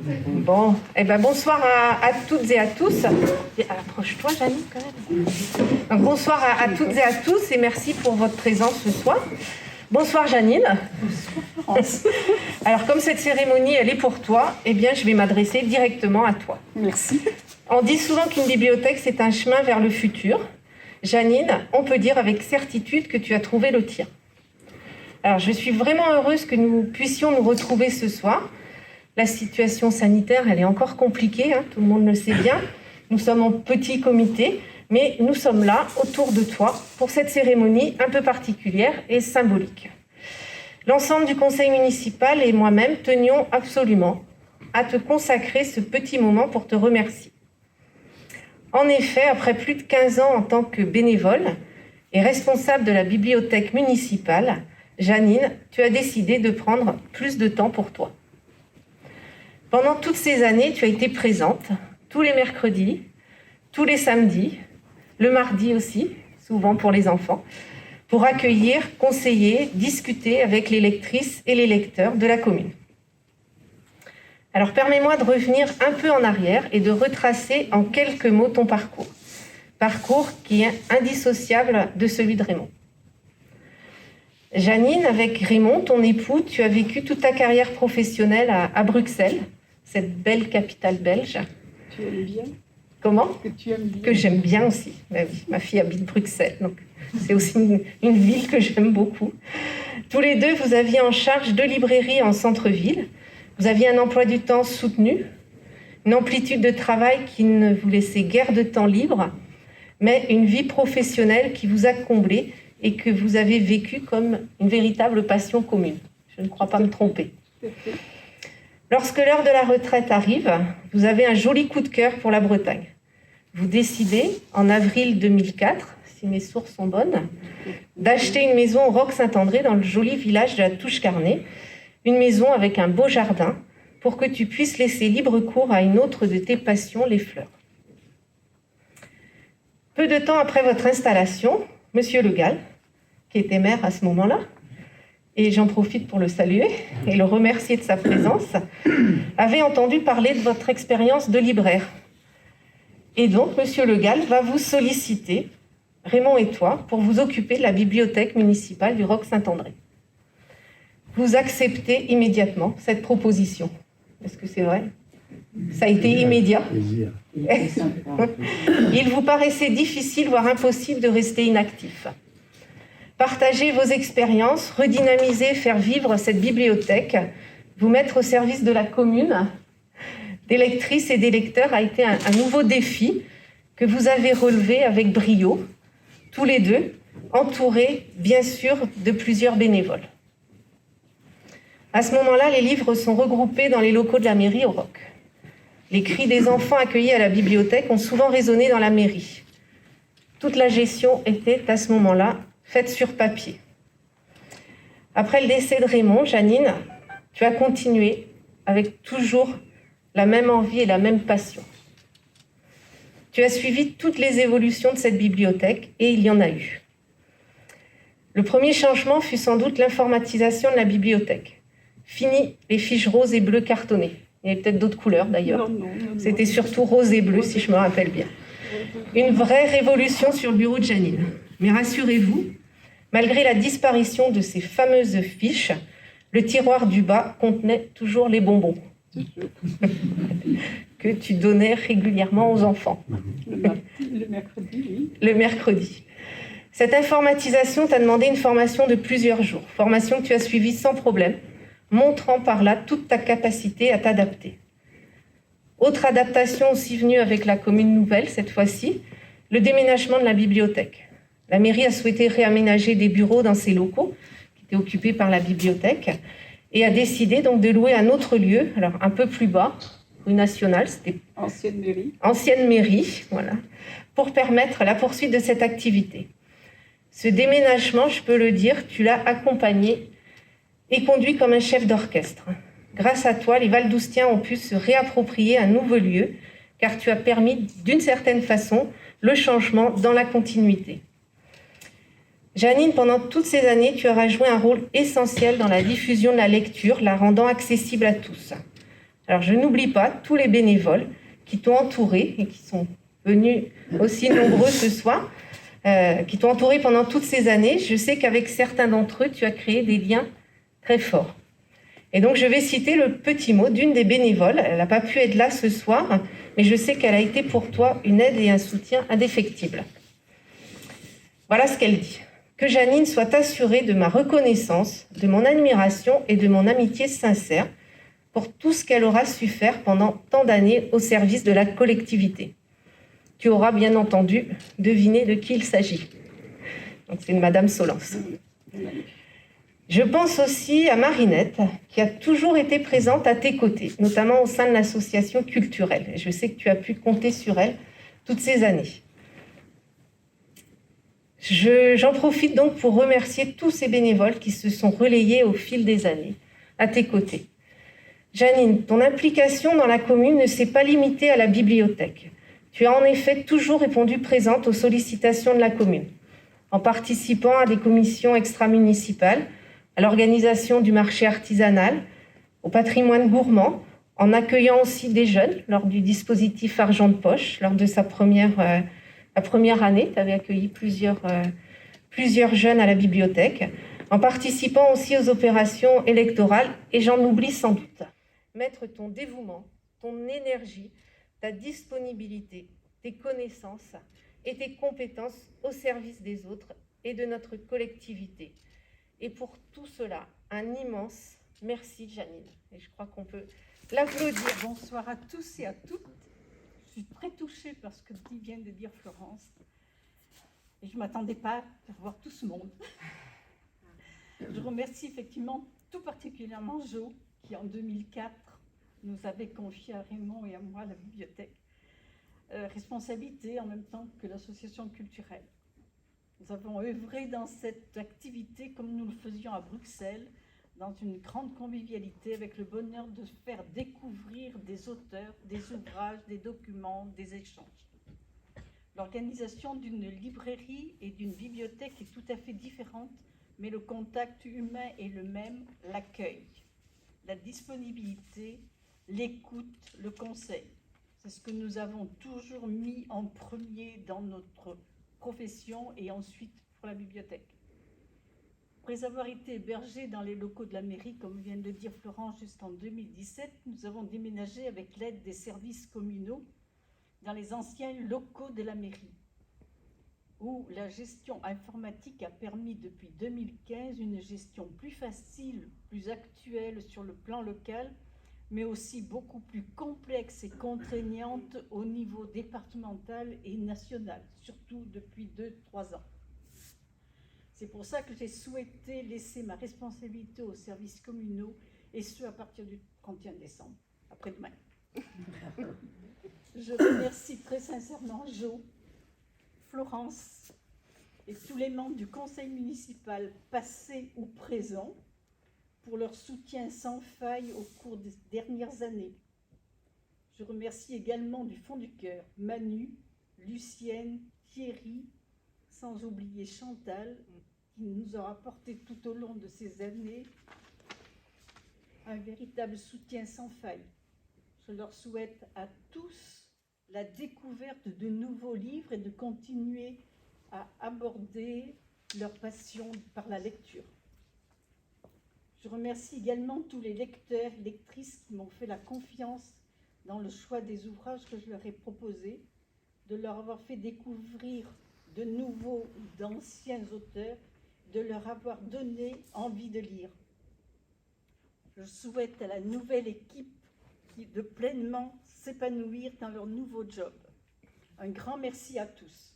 Bon, bonsoir à toutes et à tous. Approche-toi, Janine, quand même. Donc, bonsoir à toutes et à tous et merci pour votre présence ce soir. Bonsoir, Janine. Bonsoir, Florence. Alors, comme cette cérémonie, elle est pour toi, je vais m'adresser directement à toi. Merci. On dit souvent qu'une bibliothèque, c'est un chemin vers le futur. Janine, on peut dire avec certitude que tu as trouvé le tien. Alors, je suis vraiment heureuse que nous puissions nous retrouver ce soir. La situation sanitaire, elle est encore compliquée, tout le monde le sait bien. Nous sommes en petit comité, mais nous sommes là, autour de toi, pour cette cérémonie un peu particulière et symbolique. L'ensemble du conseil municipal et moi-même tenions absolument à te consacrer ce petit moment pour te remercier. En effet, après plus de 15 ans en tant que bénévole et responsable de la bibliothèque municipale, Janine, tu as décidé de prendre plus de temps pour toi. Pendant toutes ces années, tu as été présente, tous les mercredis, tous les samedis, le mardi aussi, souvent pour les enfants, pour accueillir, conseiller, discuter avec les lectrices et les lecteurs de la commune. Alors permets-moi de revenir un peu en arrière et de retracer en quelques mots ton parcours. Parcours qui est indissociable de celui de Raymond. Janine, avec Raymond, ton époux, tu as vécu toute ta carrière professionnelle à Bruxelles, cette belle capitale belge. Tu aimes bien? Comment? Que tu aimes bien. Que j'aime bien aussi. Ben oui, ma fille habite Bruxelles, donc c'est aussi une ville que j'aime beaucoup. Tous les deux, vous aviez en charge 2 librairies en centre-ville. Vous aviez un emploi du temps soutenu, une amplitude de travail qui ne vous laissait guère de temps libre, mais une vie professionnelle qui vous a comblé et que vous avez vécue comme une véritable passion commune. Je ne crois pas me tromper. Lorsque l'heure de la retraite arrive, vous avez un joli coup de cœur pour la Bretagne. Vous décidez, en avril 2004, si mes sources sont bonnes, d'acheter une maison au Roc-Saint-André dans le joli village de la Touche-Carnet, une maison avec un beau jardin pour que tu puisses laisser libre cours à une autre de tes passions, les fleurs. Peu de temps après votre installation, Monsieur Le Gall, qui était maire à ce moment-là, et j'en profite pour le saluer et le remercier de sa présence, avait entendu parler de votre expérience de libraire. Et donc, Monsieur Le Gall va vous solliciter, Raymond et toi, pour vous occuper de la bibliothèque municipale du Roc-Saint-André. Vous acceptez immédiatement cette proposition. Est-ce que c'est vrai? Ça a été immédiat. Il vous paraissait difficile, voire impossible de rester inactif. Partager vos expériences, redynamiser, faire vivre cette bibliothèque, vous mettre au service de la commune, des lectrices et des lecteurs a été un nouveau défi que vous avez relevé avec brio, tous les deux, entourés bien sûr de plusieurs bénévoles. À ce moment-là, les livres sont regroupés dans les locaux de la mairie au Roc. Les cris des enfants accueillis à la bibliothèque ont souvent résonné dans la mairie. Toute la gestion était à ce moment-là faite sur papier. Après le décès de Raymond, Janine, tu as continué avec toujours la même envie et la même passion. Tu as suivi toutes les évolutions de cette bibliothèque et il y en a eu. Le premier changement fut sans doute l'informatisation de la bibliothèque. Fini les fiches roses et bleues cartonnées. Il y avait peut-être d'autres couleurs d'ailleurs. Non. C'était surtout rose et bleu, si je me rappelle bien. Une vraie révolution sur le bureau de Janine. Mais rassurez-vous, malgré la disparition de ces fameuses fiches, le tiroir du bas contenait toujours les bonbons que tu donnais régulièrement aux enfants. Le mercredi, oui. Le mercredi. Cette informatisation t'a demandé une formation de plusieurs jours. Formation que tu as suivie sans problème, montrant par là toute ta capacité à t'adapter. Autre adaptation aussi venue avec la commune nouvelle, cette fois-ci, le déménagement de la bibliothèque. La mairie a souhaité réaménager des bureaux dans ses locaux, qui étaient occupés par la bibliothèque, et a décidé donc de louer un autre lieu, alors un peu plus bas, rue Nationale, c'était ancienne mairie, voilà, pour permettre la poursuite de cette activité. Ce déménagement, je peux le dire, tu l'as accompagné et conduit comme un chef d'orchestre. Grâce à toi, les Valdoustiens ont pu se réapproprier un nouveau lieu, car tu as permis, d'une certaine façon, le changement dans la continuité. Janine, pendant toutes ces années, tu auras joué un rôle essentiel dans la diffusion de la lecture, la rendant accessible à tous. Alors je n'oublie pas tous les bénévoles qui t'ont entouré et qui sont venus aussi nombreux ce soir, qui t'ont entouré pendant toutes ces années. Je sais qu'avec certains d'entre eux, tu as créé des liens très forts. Et donc je vais citer le petit mot d'une des bénévoles. Elle n'a pas pu être là ce soir, mais je sais qu'elle a été pour toi une aide et un soutien indéfectibles. Voilà ce qu'elle dit. Que Janine soit assurée de ma reconnaissance, de mon admiration et de mon amitié sincère pour tout ce qu'elle aura su faire pendant tant d'années au service de la collectivité. Tu auras bien entendu deviné de qui il s'agit. Donc c'est une Madame Solens. Je pense aussi à Marinette, qui a toujours été présente à tes côtés, notamment au sein de l'association culturelle. Et je sais que tu as pu compter sur elle toutes ces années. J'en profite donc pour remercier tous ces bénévoles qui se sont relayés au fil des années à tes côtés. Janine, ton implication dans la commune ne s'est pas limitée à la bibliothèque. Tu as en effet toujours répondu présente aux sollicitations de la commune, en participant à des commissions extra-municipales, à l'organisation du marché artisanal, au patrimoine gourmand, en accueillant aussi des jeunes lors du dispositif Argent de Poche, lors de la première année. Tu avais accueilli plusieurs jeunes à la bibliothèque, en participant aussi aux opérations électorales, et j'en oublie sans doute. Mettre ton dévouement, ton énergie, ta disponibilité, tes connaissances et tes compétences au service des autres et de notre collectivité. Et pour tout cela, un immense merci, Janine. Et je crois qu'on peut l'applaudir. Bonsoir à tous et à toutes. Je suis très touchée par ce que vient de dire Florence. Et je ne m'attendais pas à voir tout ce monde. Je remercie effectivement tout particulièrement Jo, qui en 2004 nous avait confié à Raymond et à moi la bibliothèque. Responsabilité en même temps que l'association culturelle. Nous avons œuvré dans cette activité comme nous le faisions à Bruxelles, dans une grande convivialité, avec le bonheur de faire découvrir des auteurs, des ouvrages, des documents, des échanges. L'organisation d'une librairie et d'une bibliothèque est tout à fait différente, mais le contact humain est le même, l'accueil, la disponibilité, l'écoute, le conseil. C'est ce que nous avons toujours mis en premier dans notre profession et ensuite pour la bibliothèque. Après avoir été hébergés dans les locaux de la mairie, comme vient de le dire Florence, jusqu'en 2017, nous avons déménagé avec l'aide des services communaux dans les anciens locaux de la mairie, où la gestion informatique a permis depuis 2015 une gestion plus facile, plus actuelle sur le plan local, mais aussi beaucoup plus complexe et contraignante au niveau départemental et national, surtout depuis 2-3 ans. C'est pour ça que j'ai souhaité laisser ma responsabilité aux services communaux, et ce à partir du 31 décembre, après-demain. Je remercie très sincèrement Jo, Florence et tous les membres du conseil municipal, passés ou présents, pour leur soutien sans faille au cours des dernières années. Je remercie également du fond du cœur Manu, Lucienne, Thierry, sans oublier Chantal, qui nous aura apporté tout au long de ces années un véritable soutien sans faille. Je leur souhaite à tous la découverte de nouveaux livres et de continuer à aborder leur passion par la lecture. Je remercie également tous les lecteurs et lectrices qui m'ont fait la confiance dans le choix des ouvrages que je leur ai proposés, de leur avoir fait découvrir de nouveaux ou d'anciens auteurs, de leur avoir donné envie de lire. Je souhaite à la nouvelle équipe de pleinement s'épanouir dans leur nouveau job. Un grand merci à tous.